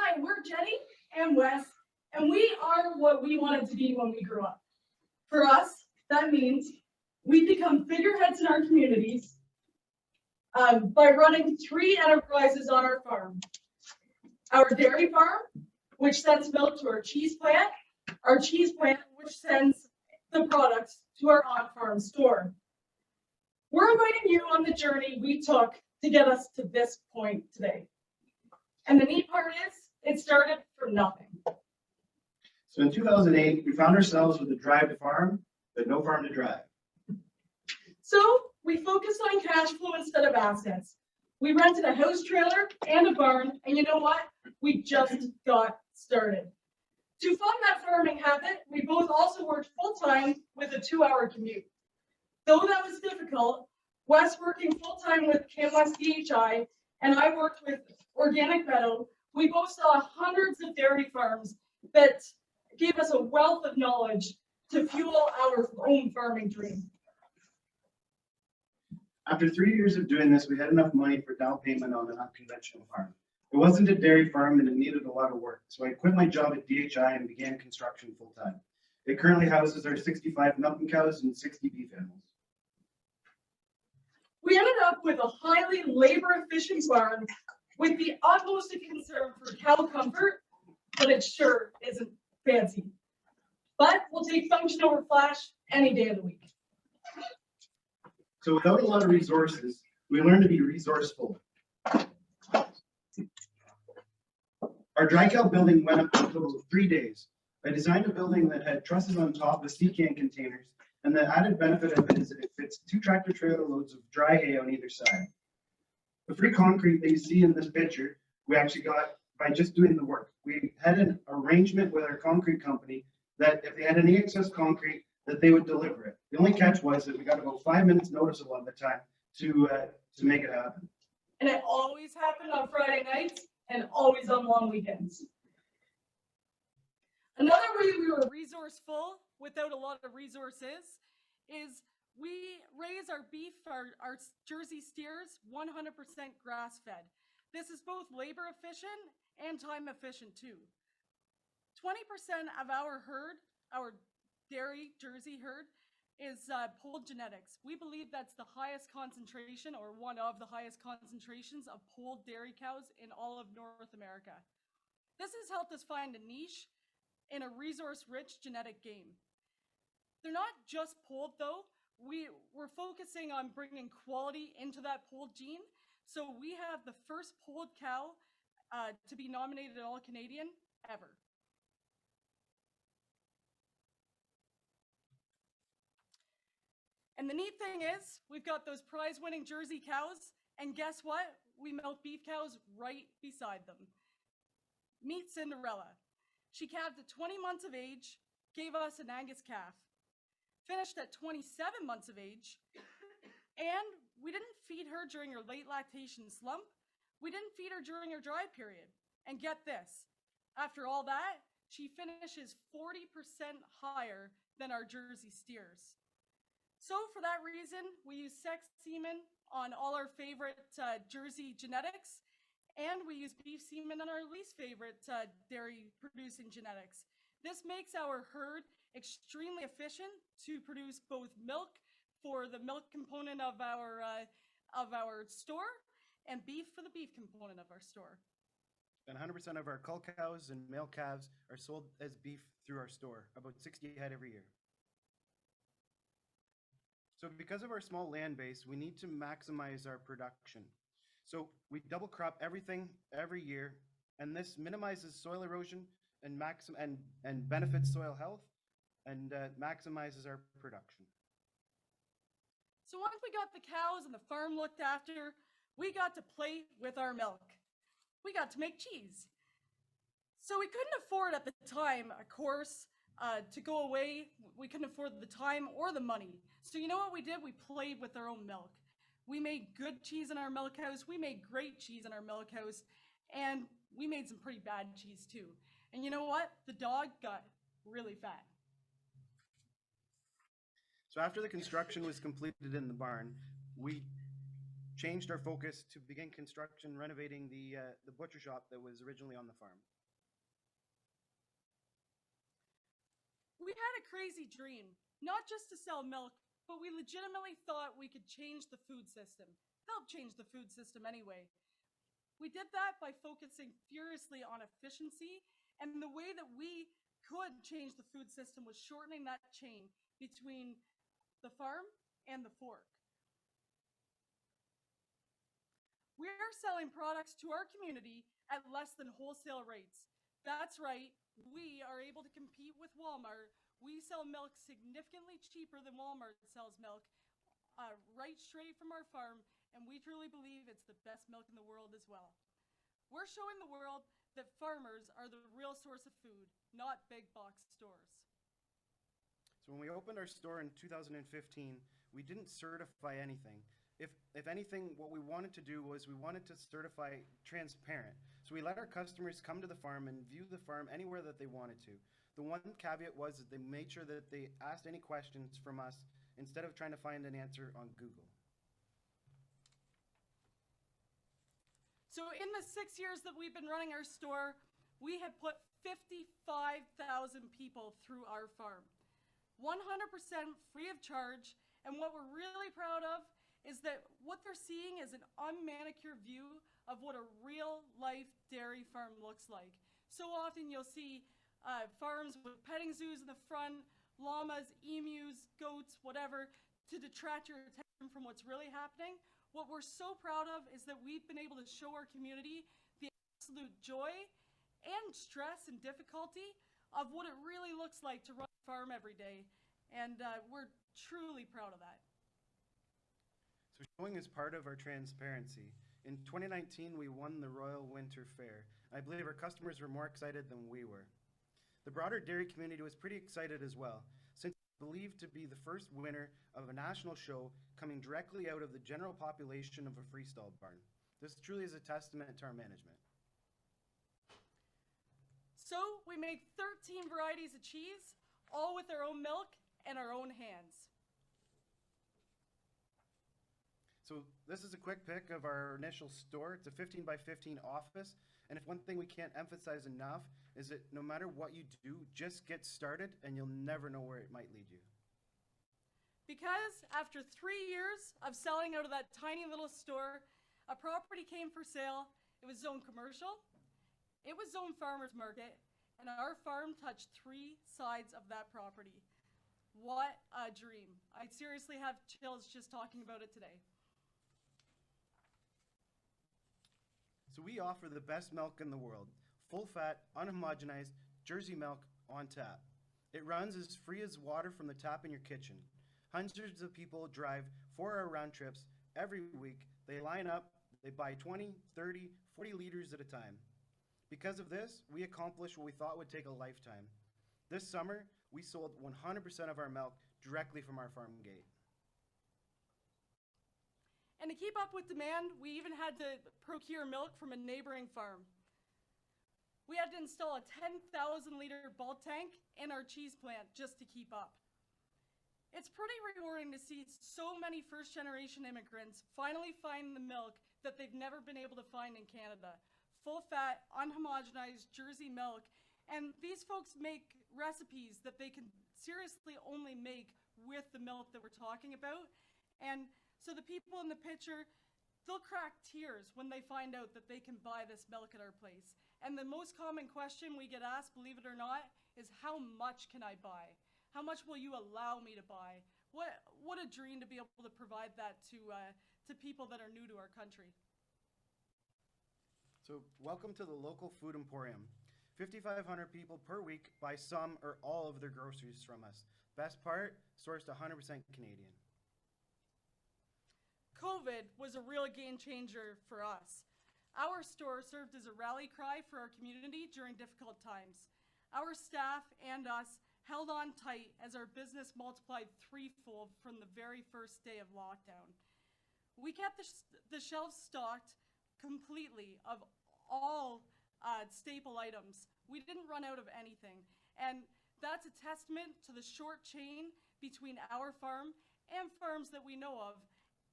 Hi, we're Jenny and Wes, and we are what we wanted to be when we grew up. For us, that means we become figureheads in our communities by running 3 enterprises on our farm. Our dairy farm, which sends milk to our cheese plant, which sends the products to our on-farm store. We're inviting you on the journey we took to get us to this point today. And the neat part is, it started from nothing. So in 2008, we found ourselves with a drive to farm, but no farm to drive. So we focused on cash flow instead of assets. We rented a house trailer and a barn, and you know what? We just got started. To fund that farming habit, we both also worked full-time with a 2-hour commute. Though that was difficult, Wes working full-time with CanWest DHI, and I worked with Organic Meadow, we both saw hundreds of dairy farms that gave us a wealth of knowledge to fuel our own farming dream. After 3 years of doing this, we had enough money for down payment on an unconventional farm. It wasn't a dairy farm and it needed a lot of work, so I quit my job at DHI and began construction full-time. It currently houses our 65 milking cows and 60 beef animals. We ended up with a highly labor-efficient farm with the utmost of concern for cow comfort, but it sure isn't fancy. But we'll take function over flash any day of the week. So without a lot of resources, we learned to be resourceful. Our dry cow building went up in a total of 3 days. I designed a building that had trusses on top with sea can containers, and the added benefit of it is that it fits 2 tractor trailer loads of dry hay on either side. The free concrete that you see in this picture, we actually got by just doing the work. We had an arrangement with our concrete company that if they had any excess concrete, that they would deliver it. The only catch was that we got about 5 minutes notice a lot of the time to make it happen. And it always happened on Friday nights and always on long weekends. Another way we were resourceful without a lot of resources is we raise our beef, our Jersey steers, 100% grass-fed. This is both labor efficient and time efficient too. 20% of our herd, our dairy Jersey herd, is polled genetics. We believe that's the highest concentration, or one of the highest concentrations of polled dairy cows in all of North America. This has helped us find a niche in a resource-rich genetic game. They're not just polled though. We're focusing on bringing quality into that polled gene. So we have the first polled cow to be nominated All-Canadian ever. And the neat thing is, we've got those prize-winning Jersey cows, and guess what? We milk beef cows right beside them. Meet Cinderella. She calved at 20 months of age, gave us an Angus calf, finished at 27 months of age, and we didn't feed her during her late lactation slump. We didn't feed her during her dry period. And get this, after all that, she finishes 40% higher than our Jersey steers. So for that reason, we use sex semen on all our favorite Jersey genetics, and we use beef semen on our least favorite dairy producing genetics. This makes our herd extremely efficient to produce both milk for the milk component of our store and beef for the beef component of our store. And 100% of our cull cows and male calves are sold as beef through our store, about 60 head every year. So because of our small land base, we need to maximize our production. So we double crop everything every year, and this minimizes soil erosion and benefits soil health and maximizes our production. So once we got the cows and the farm looked after, we got to play with our milk. We got to make cheese. So we couldn't afford at the time, of course, to go away. We couldn't afford the time or the money. So you know what we did? We played with our own milk. We made good cheese in our milk house. We made great cheese in our milk house. And we made some pretty bad cheese too. And you know what? The dog got really fat. So after the construction was completed in the barn, we changed our focus to begin construction renovating the butcher shop that was originally on the farm. We had a crazy dream, not just to sell milk, but we legitimately thought we could change the food system, help change the food system anyway. We did that by focusing furiously on efficiency, and the way that we could change the food system was shortening that chain between the farm and the fork. We are selling products to our community at less than wholesale rates. That's right, we are able to compete with Walmart. We sell milk significantly cheaper than Walmart sells milk, right straight from our farm, and we truly believe it's the best milk in the world as well. We're showing the world that farmers are the real source of food, not big box stores. So when we opened our store in 2015, we didn't certify anything. If anything, what we wanted to do was we wanted to certify transparent. So we let our customers come to the farm and view the farm anywhere that they wanted to. The one caveat was that they made sure that they asked any questions from us instead of trying to find an answer on Google. So in the 6 years that we've been running our store, we have put 55,000 people through our farm. 100% free of charge, and what we're really proud of is that what they're seeing is an unmanicured view of what a real life dairy farm looks like. So often you'll see farms with petting zoos in the front, llamas, emus, goats, whatever, to detract your attention from what's really happening. What we're so proud of is that we've been able to show our community the absolute joy and stress and difficulty of what it really looks like to run a farm every day. And we're truly proud of that. So showing is part of our transparency. In 2019, we won the Royal Winter Fair. I believe our customers were more excited than we were. The broader dairy community was pretty excited as well, since it's believed to be the first winner of a national show coming directly out of the general population of a freestall barn. This truly is a testament to our management. So we make 13 varieties of cheese, all with our own milk and our own hands. So this is a quick pic of our initial store. It's a 15 by 15 office. And if one thing we can't emphasize enough is that no matter what you do, just get started and you'll never know where it might lead you. Because after 3 years of selling out of that tiny little store, a property came for sale. It was zoned commercial, it was zoned farmers market, and our farm touched 3 sides of that property. What a dream. I seriously have chills just talking about it today. So we offer the best milk in the world, full fat, unhomogenized Jersey milk on tap. It runs as free as water from the tap in your kitchen. Hundreds of people drive 4-hour round trips every week. They line up, they buy 20, 30, 40 liters at a time. Because of this, we accomplished what we thought would take a lifetime. This summer, we sold 100% of our milk directly from our farm gate. And to keep up with demand, we even had to procure milk from a neighboring farm. We had to install a 10,000 liter bulk tank in our cheese plant just to keep up. It's pretty rewarding to see so many first generation immigrants finally find the milk that they've never been able to find in Canada. Full fat, unhomogenized Jersey milk. And these folks make recipes that they can seriously only make with the milk that we're talking about. And so the people in the picture, they'll crack tears when they find out that they can buy this milk at our place. And the most common question we get asked, believe it or not, is how much can I buy? How much will you allow me to buy? What a dream to be able to provide that to people that are new to our country. So welcome to the local food emporium. 5,500 people per week buy some or all of their groceries from us. Best part, sourced 100% Canadian. COVID was a real game changer for us. Our store served as a rally cry for our community during difficult times. Our staff and us held on tight as our business multiplied threefold from the very first day of lockdown. We kept the shelves stocked completely of all staple items. We didn't run out of anything. And that's a testament to the short chain between our farm and farms that we know of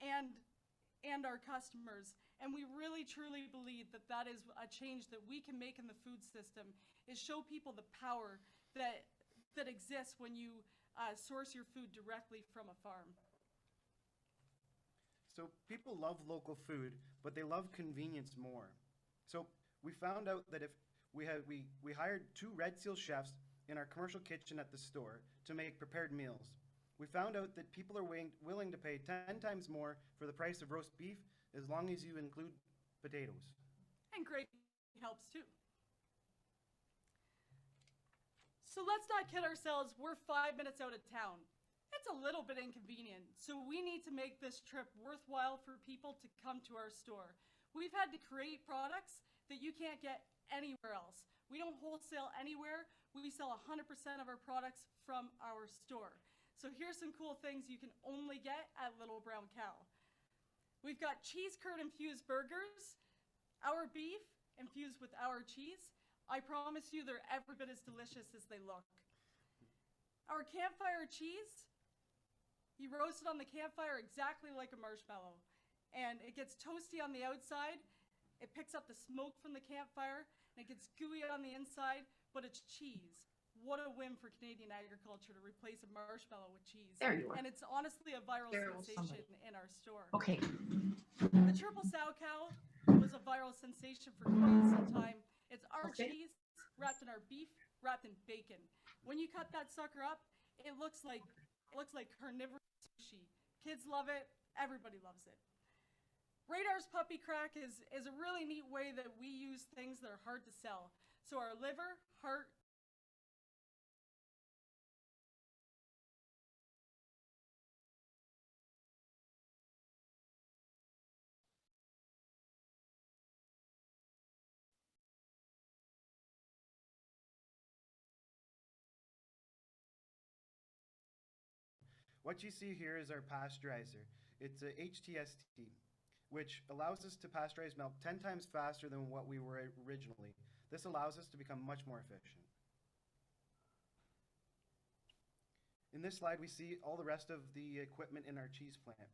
and our customers. And we really truly believe that that is a change that we can make in the food system, is show people the power that that exists when you source your food directly from a farm. So people love local food, but they love convenience more. So we found out that if we hired 2 Red Seal chefs in our commercial kitchen at the store to make prepared meals. We found out that people are willing to pay 10 times more for the price of roast beef as long as you include potatoes. And gravy helps too. So let's not kid ourselves, we're 5 minutes out of town. It's a little bit inconvenient, so we need to make this trip worthwhile for people to come to our store. We've had to create products that you can't get anywhere else. We don't wholesale anywhere. We sell 100% of our products from our store. So here's some cool things you can only get at Little Brown Cow. We've got cheese curd infused burgers, our beef infused with our cheese. I promise you they're every bit as delicious as they look. Our campfire cheese, you roast it on the campfire exactly like a marshmallow. And it gets toasty on the outside, it picks up the smoke from the campfire, and it gets gooey on the inside, but it's cheese. What a win for Canadian agriculture to replace a marshmallow with cheese. There you are. And it's honestly a viral There was sensation somebody. in our store. Okay. The triple sow cow was a viral sensation for quite some time. It's our Okay. cheese wrapped in our beef, wrapped in bacon. When you cut that sucker up, it looks like carnivorous sushi. Kids love it. Everybody loves it. Radar's Puppy Crack is a really neat way that we use things that are hard to sell. So our liver, heart, What you see here is our pasteurizer. It's a HTST, which allows us to pasteurize milk 10 times faster than what we were originally. This allows us to become much more efficient. In this slide, we see all the rest of the equipment in our cheese plant.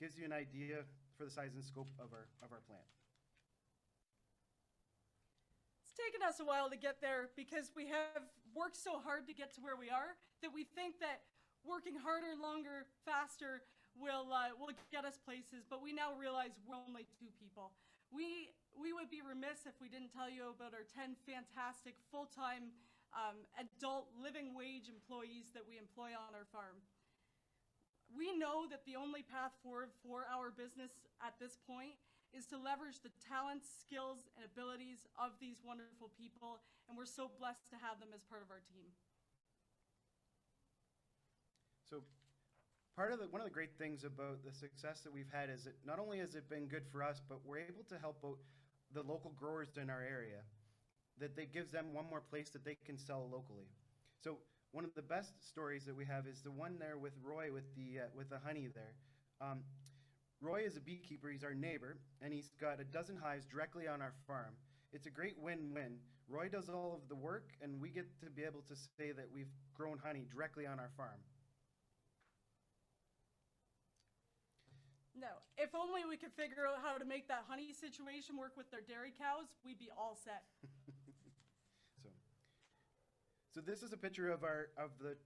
Gives you an idea for the size and scope of our plant. it's taken us a while to get there because we have worked so hard to get to where we are that we think that working harder, longer, faster will get us places, but we now realize we're only 2 people. We would be remiss if we didn't tell you about our 10 fantastic full-time adult living wage employees that we employ on our farm. We know that the only path forward for our business at this point is to leverage the talents, skills, and abilities of these wonderful people, and we're so blessed to have them as part of our team. So one of the great things about the success that we've had is that not only has it been good for us, but we're able to help out the local growers in our area, that gives them one more place that they can sell locally. So one of the best stories that we have is the one there with Roy with the honey there. Roy is a beekeeper, he's our neighbor, and he's got a dozen hives directly on our farm. It's a great win-win. Roy does all of the work, and we get to be able to say that we've grown honey directly on our farm. No, if only we could figure out how to make that honey situation work with their dairy cows, we'd be all set. So this is a picture of the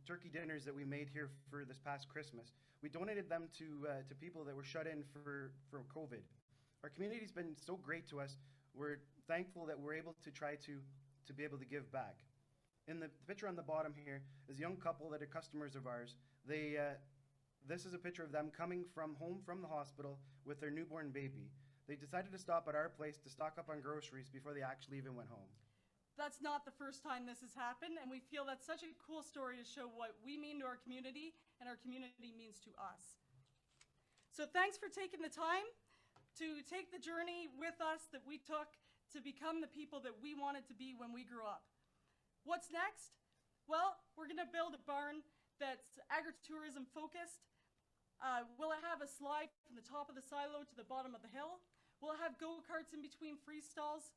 turkey dinners that we made here for this past Christmas. We donated them to people that were shut in for COVID. Our community's been so great to us. We're thankful that we're able to try to be able to give back. In the picture on the bottom here is a young couple that are customers of ours. This is a picture of them coming home from the hospital with their newborn baby. They decided to stop at our place to stock up on groceries before they actually even went home. That's not the first time this has happened, and we feel that's such a cool story to show what we mean to our community and our community means to us. So thanks for taking the time to take the journey with us that we took to become the people that we wanted to be when we grew up. What's next? Well, we're gonna build a barn that's agritourism focused. We'll have a slide from the top of the silo to the bottom of the hill. We'll have go-karts in between freeze stalls.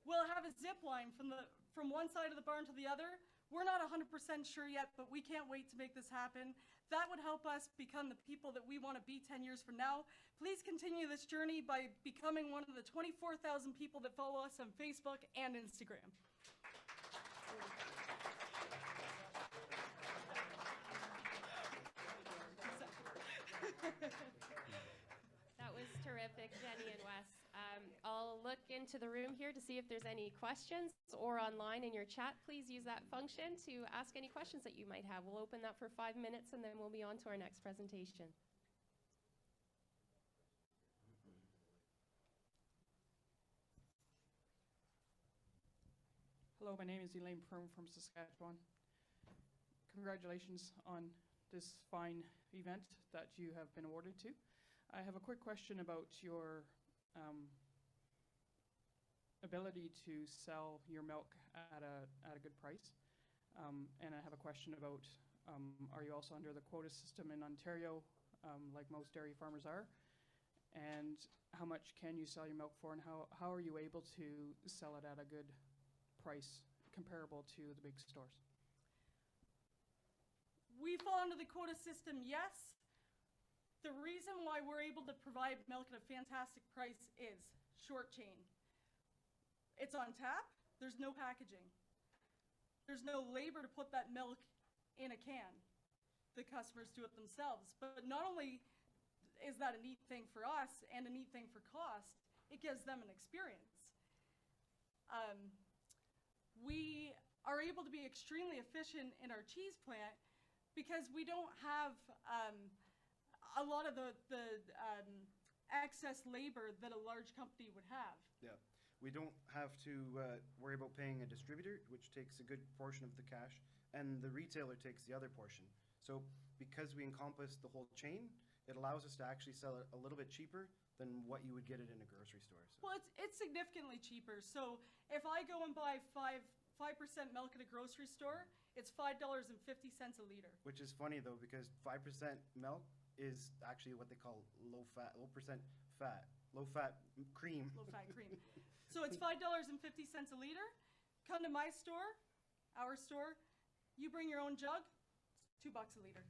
We'll have a zip line from one side of the barn to the other. We're not 100% sure yet, but we can't wait to make this happen. That would help us become the people that we want to be 10 years from now. Please continue this journey by becoming one of the 24,000 people that follow us on Facebook and Instagram. Nick, Jenny, and Wes. I'll look into the room here to see if there's any questions, or online in your chat. Please use that function to ask any questions that you might have. We'll open that for 5 minutes, and then we'll be on to our next presentation. Hello, my name is Elaine Prum from Saskatchewan. Congratulations on this fine event that you have been awarded to. I have a quick question about your ability to sell your milk at a good price. And I have a question about, are you also under the quota system in Ontario, like most dairy farmers are? And how much can you sell your milk for, and how are you able to sell it at a good price comparable to the big stores? We fall under the quota system, yes. The reason why we're able to provide milk at a fantastic price is short chain. It's on tap, there's no packaging. There's no labor to put that milk in a can. The customers do it themselves. But not only is that a neat thing for us and a neat thing for cost, it gives them an experience. We are able to be extremely efficient in our cheese plant because we don't have a lot of the excess labor that a large company would have. Yeah, we don't have to worry about paying a distributor, which takes a good portion of the cash, and the retailer takes the other portion. So because we encompass the whole chain, it allows us to actually sell it a little bit cheaper than what you would get it in a grocery store. So. Well, it's significantly cheaper. So if I go and buy 5% milk at a grocery store, it's $5.50 a liter. Which is funny though, because 5% milk is actually what they call low fat cream. Low fat cream. So it's $5.50 a liter. Come to my store, our store, you bring your own jug, it's $2 a liter.